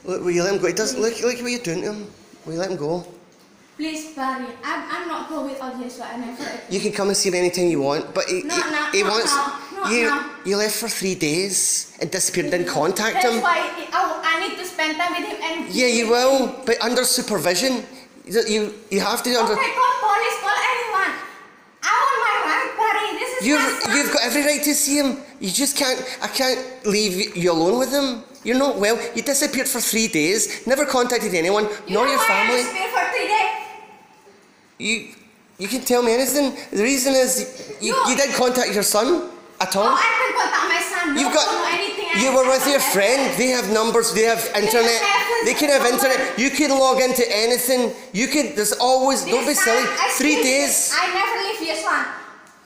Look, will you let him go? He does. Look what you're doing to him. Will you let him go? Please, Barry. I'm not going with all this. I never. You can come and see him anytime you want, but he wants you left for 3 days and disappeared. Didn't contact him. That's why I need to spend time with him. And yeah, you will, but under supervision. You have to. Okay, call police, call anyone. I want my right, Barry. This is You've got every right to see him. You just can't. I can't leave you alone with him. You're not well. You disappeared for 3 days. Never contacted anyone, nor your family. I disappeared for 3 days. You can tell me anything. The reason is you didn't contact your son at all. No, I can contact my son. You were with your friend. They have numbers. They have internet. They can have internet. You can log into anything. You can. There's always. Don't be silly. 3 days. I never leave your son.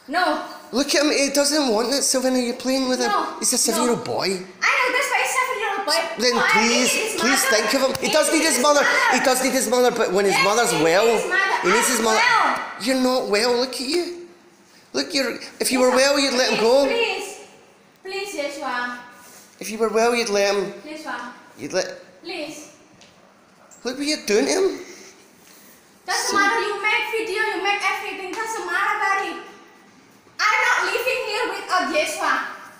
No. Look at him. He doesn't want it, Sylvana. You're playing with him. He's a 7-year-old boy. I know that's why he's 7-year-old boy. Then please think of him. He does need his mother. He does need his mother. But when his mother's well, he needs his mother. You're not well. Look at you. Look, if you were well, you'd let him go. Please, Yeshua. If you were well, you'd let him. Yeshua. Please. Look what you're doing to him. Doesn't matter. You make video. You make everything. Doesn't matter, Barry. I'm not living here without Yeshua.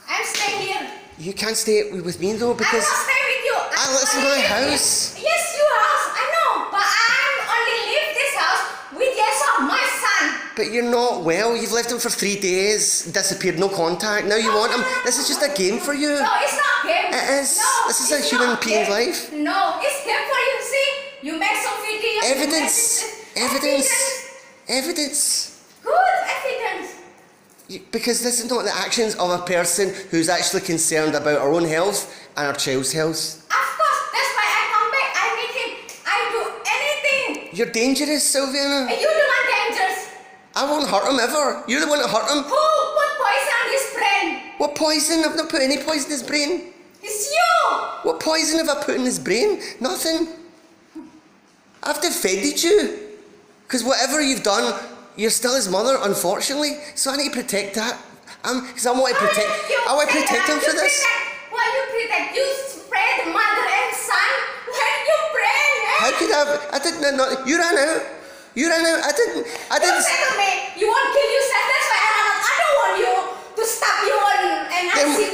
I'm staying here. You can't stay with me though because I will stay with you. This is my house. Yes, your house. I know, but I'm only leave this house with Yeshua, my son. But you're not well. You've left him for 3 days, disappeared, no contact. Now you want him. This is just a game for you. No, it's not a game. It is. No, this is a human being's life. No, it's game for you. See, you make some videos. Evidence. Good evidence. Because this is not the actions of a person who's actually concerned about our own health and our child's health. Of course, that's why I come back. I meet him. I do anything. You're dangerous, Sylvana. And you're the one dangerous. I won't hurt him ever. You're the one that hurt him. Who put poison on his brain? What poison? I've not put any poison in his brain. It's you. What poison have I put in his brain? Nothing. I've defended you. Because whatever you've done, you're still his mother, unfortunately. So I need to protect that. Because I want to protect him for this. Why you protect? You spread mother and son. Why you pray? How could I didn't know. You ran out. I didn't. You said to me, you won't kill yourself. That's why I don't want you to stop you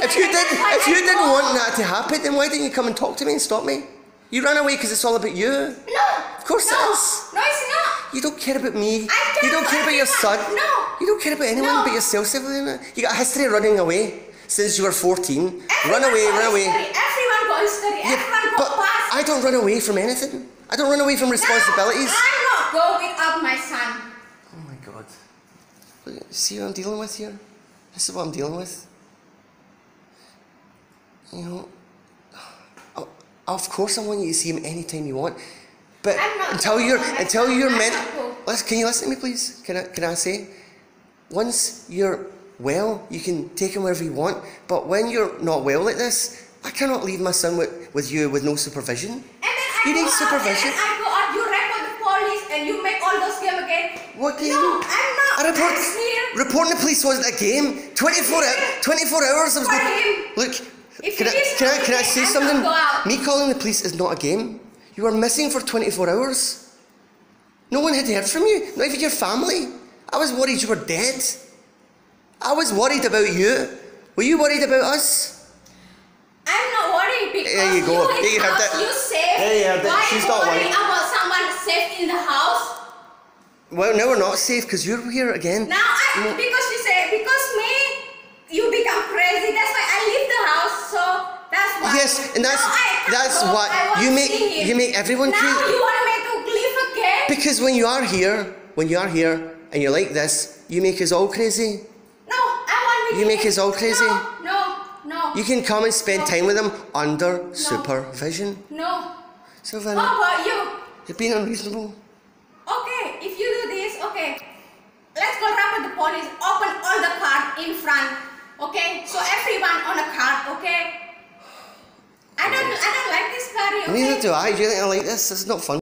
if you didn't want that to happen, then why didn't you come and talk to me and stop me? You ran away because it's all about you. No. Of course it is. No, it's not. You don't care about me. You don't care about your son. No. You don't care about anyone but yourself, Sylvana. You got a history of running away since you were 14. Run away. Everyone got history. Everyone got past. I don't run away from anything. I don't run away from responsibilities. No, I'm not going without my son. Oh my God. Look, see what I'm dealing with here? This is what I'm dealing with. You know, of course I want you to see him anytime you want. But until you're meant. Can you listen to me, please? Can I say? Once you're well, you can take him wherever you want. But when you're not well like this, I cannot leave my son with you with no supervision. And then you need supervision. And I go out, you report the police, and you make all those games again. What game? No, I'm not. Reporting the police wasn't a game. 24 hours. Look. Can I say something? Me calling the police is not a game. You were missing for 24 hours. No one had heard from you, not even your family. I was worried you were dead. I was worried about you. Were you worried about us? I'm not worried because there you go. You safe. There you have it. She's not worried about someone safe in the house. Well, now we're not safe because you're here again. Now, because you become crazy. That's why I leave the house. So that's why. Yes, and that's what you make everyone now crazy. Now you want me to leave again? Because when you are here and you're like this, you make us all crazy. No, I want you make us all crazy. No. You can come and spend time with them under supervision. No. Sylvana, how about you? You're being unreasonable. Okay, if you do this, okay. Let's go report the police. Open all the cards in front. Okay, so everyone on a card, okay? I don't like this card, okay? Neither do I. Do you think I like this? This is not fun.